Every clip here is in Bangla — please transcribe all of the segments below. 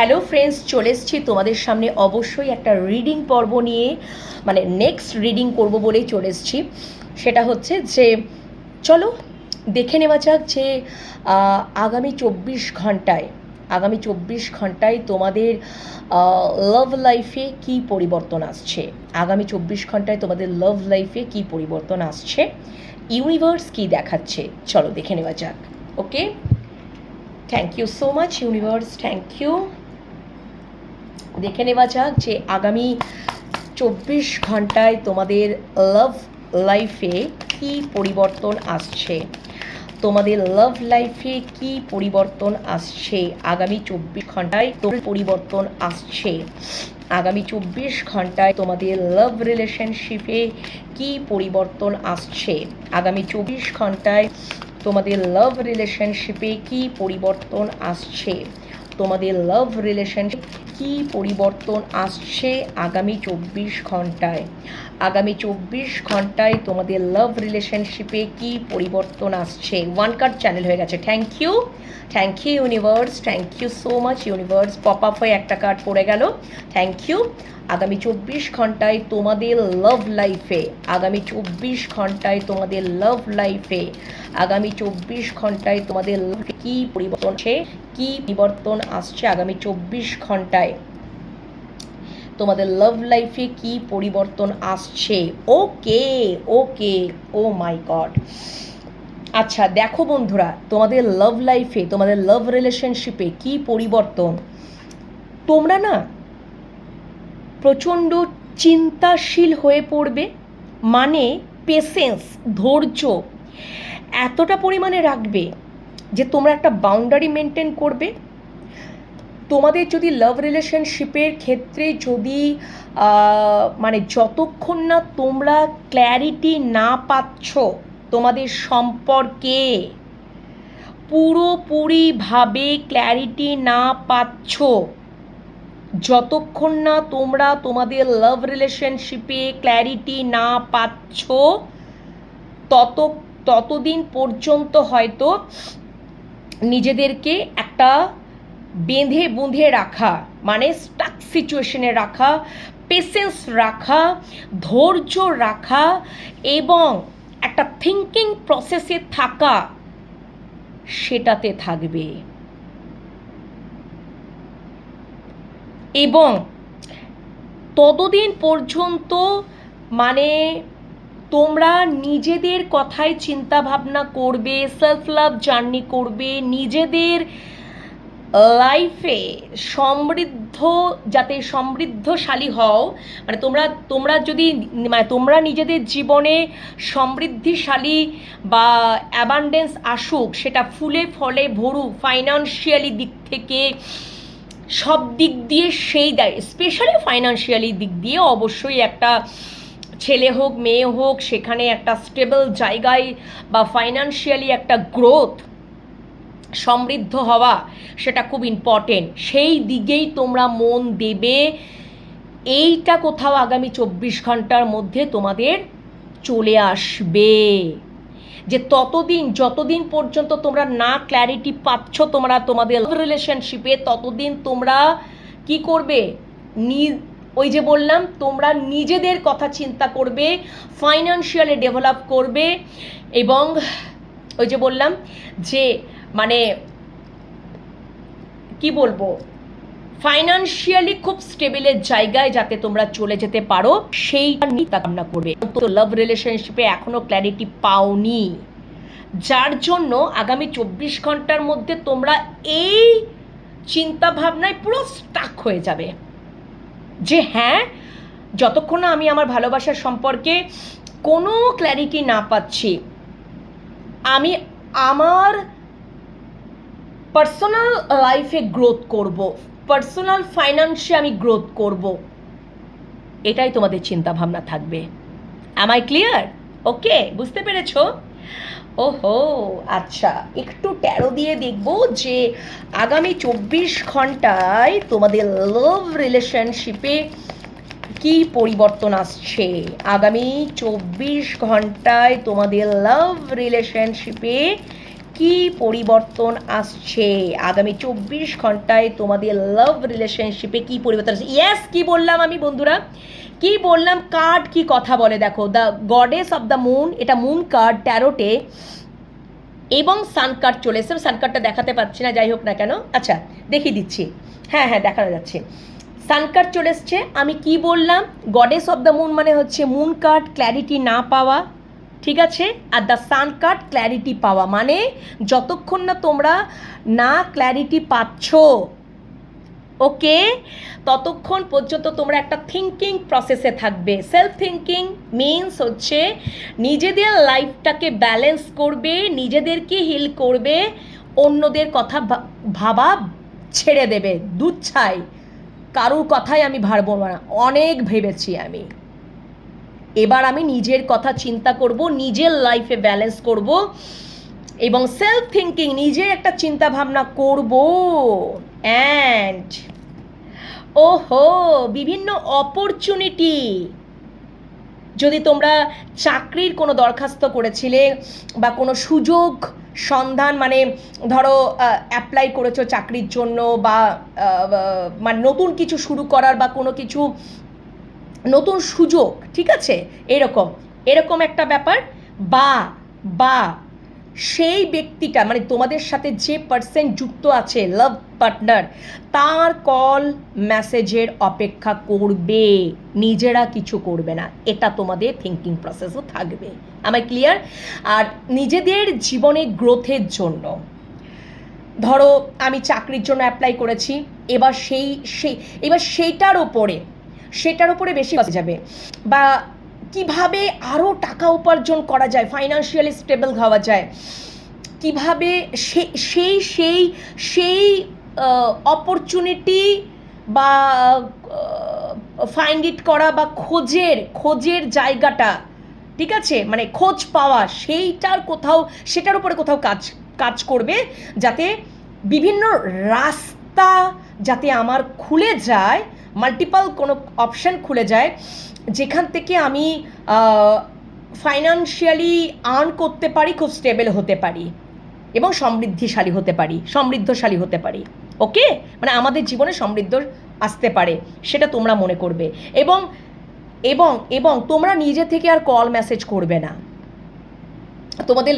হ্যালো ফ্রেন্ডস, চলে এসেছি তোমাদের সামনে অবশ্যই একটা রিডিং পর্ব নিয়ে, মানে নেক্সট রিডিং করব বলেই চলে এসেছি। সেটা হচ্ছে যে চলো দেখে নেওয়া যাক যে আগামী 24 ঘন্টায় তোমাদের লাভ লাইফে কী পরিবর্তন আসছে। আগামী 24 ঘন্টায় তোমাদের লাভ লাইফে কী পরিবর্তন আসছে, ইউনিভার্স কী দেখাচ্ছে, চলো দেখে নেওয়া যাক। Okay, thank you so much universe, thank you. দেখে নেওয়া যাক যে আগামী 24 ঘন্টায় তোমাদের লাভ লাইফে কী পরিবর্তন আসছে, তোমাদের লাভ লাইফে কী পরিবর্তন আসছে। আগামী 24 ঘন্টায় তোমার পরিবর্তন আসছে। আগামী 24 ঘন্টায় তোমাদের লাভ রিলেশনশিপে কী পরিবর্তন আসছে। আগামী 24 ঘন্টায় তোমাদের লাভ রিলেশনশিপে কী পরিবর্তন আসছে। তোমাদের লাভ রিলেশনশিপ কী পরিবর্তন আসছে আগামী 24 ঘন্টায়। আগামী 24 ঘন্টায় তোমাদের লাভ রিলেশনশিপে কী পরিবর্তন আসছে। ওয়ান কার্ড চ্যানেল হয়ে গেছে, thank you universe, thank you so much universe. Pop up হয়ে একটা কার্ড পড়ে গেল, থ্যাংক ইউ। আগামী 24 ঘন্টায় তোমাদের লাভ লাইফে, আগামী 24 ঘন্টায় তোমাদের লাভ লাইফে, আগামী 24 ঘন্টায় তোমাদের কী পরিবর্তন আছে, কী পরিবর্তন আসছে আগামী 24 ঘন্টায় তোমাদের লাভ লাইফে কী পরিবর্তন আসছে। ওকে ওকে, ও মাই গড। আচ্ছা দেখো বন্ধুরা, তোমাদের লাভ লাইফে, তোমাদের লাভ রিলেশনশিপে কী পরিবর্তন। তোমরা না প্রচণ্ড চিন্তাশীল হয়ে পড়বে, মানে পেশেন্স, ধৈর্য এতটা পরিমাণে রাখবে যে তোমরা একটা বাউন্ডারি মেনটেন করবে। তোমাদের যদি লাভ রিলেশনশিপের ক্ষেত্রে যদি মানে যতক্ষণ না তোমরা ক্ল্যারিটি না পাচ্ছ তোমাদের সম্পর্কে, পুরোপুরিভাবে ক্ল্যারিটি না পাচ্ছ, যতক্ষণ না তোমরা তোমাদের লাভ রিলেশনশিপে ক্ল্যারিটি না পাচ্ছ, ততদিন পর্যন্ত হয়তো নিজেদেরকে একটা বেঁধে বুঁধে রাখা, মানে স্টাক সিচুয়েশনে রাখা, পেশেন্স রাখা, ধৈর্য রাখা এবং একটা থিঙ্কিং প্রসেসে থাকা, সেটাতে থাকবে। এবং ততদিন পর্যন্ত মানে তোমরা নিজেদের কথাই চিন্তা ভাবনা করবে, সেলফ লাভ জার্নি করবে, নিজেদের লাইফে সমৃদ্ধশালী হও। মানে তোমরা যদি মানে তোমরা নিজেদের জীবনে সমৃদ্ধিশালী বা অ্যাবান্ডেন্স আসুক, সেটা ফুলে ফলে ভরুক, ফাইন্যান্সিয়ালি দিক থেকে সব দিক দিয়ে সেই দেয়, স্পেশালি ফাইন্যান্সিয়ালি দিক দিয়ে অবশ্যই একটা ছেলে হোক মেয়ে হোক, সেখানে একটা স্টেবল জায়গায় বা ফাইন্যান্সিয়ালি একটা গ্রোথ, সমৃদ্ধ হওয়া, সেটা খুব ইম্পর্টেন্ট। সেই দিকেই তোমরা মন দেবে। এইটা কোথাও আগামী 24 ঘন্টার মধ্যে তোমাদের চলে আসবে, যে যতদিন পর্যন্ত তোমরা না ক্ল্যারিটি পাচ্ছ তোমরা তোমাদের রিলেশনশিপে, ততদিন তোমরা কি করবে, ওই যে বললাম, তোমরা নিজেদের কথা চিন্তা করবে, ফাইন্যান্সিয়ালি ডেভেলপ করবে এবং ওই যে বললাম যে মানে কি বলবো, ফাইন্যান্সিয়ালি খুব স্টেবলের জায়গায় যাতে তোমরা চলে যেতে পারো, সেইটা নিয়ে কামনা করবে। তো লাভ রিলেশনশিপে এখনো ক্ল্যারিটি পাওনি, যার জন্য আগামী 24 ঘন্টার মধ্যে তোমরা এই চিন্তা ভাবনায় পুরো স্টাক হয়ে যাবে যে হ্যাঁ, যতক্ষণ না আমি আমার ভালোবাসার সম্পর্কে কোনো ক্ল্যারিটি না পাচ্ছি, আমি আমার পার্সোনাল লাইফে গ্রোথ করব, পার্সোনাল ফাইন্যান্সে আমি গ্রোথ করব, এটাই তোমাদের চিন্তা ভাবনা থাকবে। Am I clear? ওকে, বুঝতে পেরেছো? ওহো আচ্ছা, একটু ট্যারো দিয়ে দেখবো যে আগামী 24 ঘন্টায় তোমাদের লাভ রিলেশনশিপে কি পরিবর্তন আসছে। আগামী 24 ঘন্টায় তোমাদের লাভ রিলেশনশিপে কি পরিবর্তন আসছে আগামী 24 ঘন্টায় তোমাদের লাভ রিলেশনশিপে কি পরিবর্তন আসছে? ইয়েস, কি বললাম আমি বন্ধুরা, কি বললাম? কার্ড কি কথা বলে দেখো, the goddess of the moon, এটা মুন কার্ড ট্যারোটে, এবং সান কার্ড চলে এসেছে। সান কার্ডটা দেখাতে পাচ্ছি না, যাই হোক না কেন, আচ্ছা দেখিয়ে দিচ্ছি। হ্যাঁ হ্যাঁ, দেখানো যাচ্ছে। সান কার্ড চলে এসছে। আমি কি বললাম? গডেস অফ দ্য মুন মানে হচ্ছে মুন কার্ড ক্ল্যারিটি না পাওয়া, ঠিক আছে? Are the sun card clarity পাওয়া, মানে যতক্ষণ না তোমরা না ক্ল্যারিটি পাচ্ছ, ওকে, ততক্ষণ পর্যন্ত তোমরা একটা থিঙ্কিং প্রসেসে থাকবে। সেলফ থিঙ্কিং মিনস হচ্ছে নিজেদের লাইফটাকে ব্যালেন্স করবে, নিজেদেরকে হিল করবে, অন্যদের কথা ভাবা ছেড়ে দেবে। দুচ্ছাই কারুর কথাই আমি ভাববো না, অনেক ভেবেছি আমি। এবার আমি নিজের কথা চিন্তা করব, নিজের লাইফে ব্যালেন্স করব, এবং সেলফ থিঙ্কিং, নিজে একটা চিন্তা ভাবনা করব। অ্যান্ড ওহো, বিভিন্ন অপরচুনিটি, যদি তোমরা চাকরির কোনো দরখাস্ত করেছিলে বা কোনো সুযোগ সন্ধান, মানে ধরো অ্যাপ্লাই করেছো চাকরির জন্য, বা মানে নতুন কিছু শুরু করার বা কোনো কিছু নতুন সুযোগ, ঠিক আছে, এরকম একটা ব্যাপার, বা বা সেই ব্যক্তিটা, মানে তোমাদের সাথে যে পার্সন যুক্ত আছে, লাভ পার্টনার, তার কল মেসেজের অপেক্ষা করবে, নিজেরা কিছু করবে না। এটা তোমাদের থিঙ্কিং প্রসেসও থাকবে। আমায় ক্লিয়ার? আর নিজেদের জীবনে গ্রোথের জন্য, ধরো আমি চাকরির জন্য অ্যাপ্লাই করেছি, এবার এবার সেটার ওপরে বেশি কাজ যাবে, বা কিভাবে আরও টাকা উপার্জন করা যায়, ফাইন্যান্সিয়ালি স্টেবল হওয়া যায়, কিভাবে সেই অপরচুনিটি বা ফাইন্ড ইট করা, বা খোঁজের জায়গাটা, ঠিক আছে, মানে খোঁজ পাওয়া, সেটার উপরে কোথাও কাজ করবে, যাতে বিভিন্ন রাস্তা যাতে আমার খুলে যায়, মাল্টিপল কোনো অপশান খুলে যায়, যেখান থেকে আমি ফাইন্যান্সিয়ালি আর্ন করতে পারি, খুব স্টেবল হতে পারি, এবং সমৃদ্ধশালী হতে পারি। ওকে, মানে আমাদের জীবনে সমৃদ্ধ আসতে পারে, সেটা তোমরা মনে করবে। এবং এবং এবং তোমরা নিজে থেকে আর কল মেসেজ করবে না, তোমাদের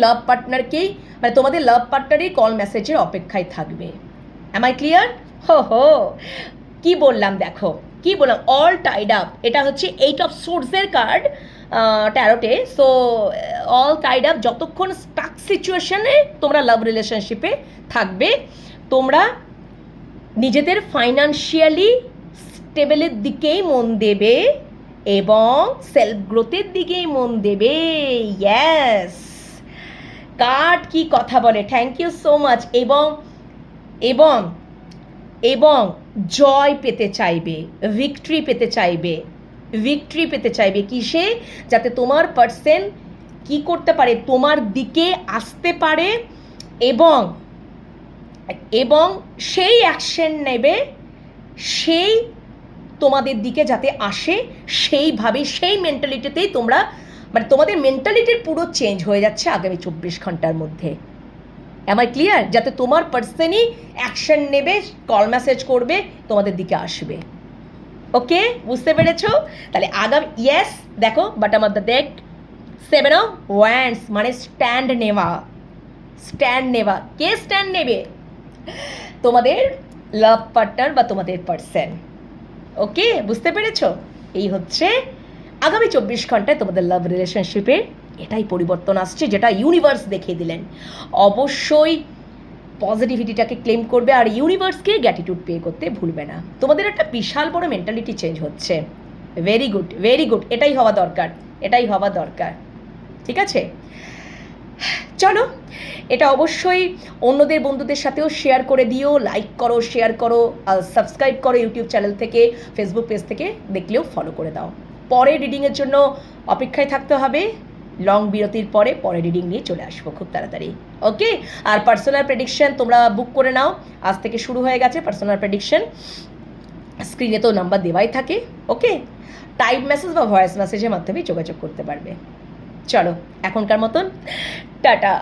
লাভ পার্টনারই কল মেসেজের অপেক্ষায় থাকবে। Am I clear? হো, কি বললাম দেখো, কি বললাম, অল টাইড আপ, এটা হচ্ছে 8 অফ সোর্সের কার্ড ট্যারোটে। সো অল টাইড আপ, যতক্ষণ স্টাক সিচুয়েশনে তোমরা লাভ রিলেশনশিপে থাকবে, তোমরা নিজেদের ফাইন্যান্সিয়ালি স্টেবলের দিকেই মন দেবে, এবং সেলফ গ্রোথের দিকেই মন দেবে। ইয়েস, কার্ড কি কথা বলে, থ্যাংক ইউ সো মাচ। এবং জয় পেতে চাইবে, ভিক্টরি পেতে চাইবে কিসে? যাতে তোমার পার্সন কি করতে পারে, তোমার দিকে আসতে পারে, এবং সেই অ্যাকশন নেবে, সেই তোমাদের দিকে যাতে আসে, সেইভাবে সেই মেন্টালিটিতেই তোমরা, মানে তোমাদের মেন্টালিটির পুরো চেঞ্জ হয়ে যাচ্ছে আগামী 24 ঘন্টার মধ্যে। Am I clear? যাতে তোমার পার্সনই অ্যাকশন নেবে, কল মেসেজ করবে, তোমাদের দিকে আসবে। ওকে, বুঝতে পেরেছো? তাহলে ইয়েস, দেখো bottom of the deck 7 of wands, মানে স্ট্যান্ড নেওয়া। কে স্ট্যান্ড নেবে? তোমাদের লাভ পার্টনার বা তোমাদের পার্সন। ওকে, বুঝতে পেরেছো? এই হচ্ছে আগামী 24 ঘন্টায় তোমাদের লাভ রিলেশনশিপে এটাই পরিবর্তন আসছে, যেটা ইউনিভার্স দেখিয়ে দিলেন। অবশ্যই পজিটিভিটিটাকে ক্লেম করবে, আর ইউনিভার্সকে গ্র্যাটিটিউড পে করতে ভুলবে না। তোমাদের একটা বিশাল বড় মেন্টালিটি চেঞ্জ হচ্ছে। ভেরি গুড, এটাই হওয়া দরকার। ঠিক আছে, চলো, এটা অবশ্যই অন্যদের বন্ধুদের সাথেও শেয়ার করে দিও, লাইক করো, শেয়ার করো, সাবস্ক্রাইব করো ইউটিউব চ্যানেল থেকে, ফেসবুক পেজ থেকে দেখলেও ফলো করে দাও। পরে রিডিংয়ের জন্য অপেক্ষায় থাকতে হবে, লং বিরতির পরে রিডিং নিয়ে চলে আসবো খুব তাড়াতাড়ি। ওকে, আর পার্সোনাল প্রেডিকশন তোমরা বুক করে নাও, আজ থেকে শুরু হয়ে গেছে পার্সোনাল প্রেডিকশন, স্ক্রিনে তো নাম্বার দেওয়াই থাকে। ওকে, টাইপ মেসেজ বা ভয়েস মেসেজের মাধ্যমে যোগাযোগ করতে পারবে। চলো, এখনকার মতন টাটা।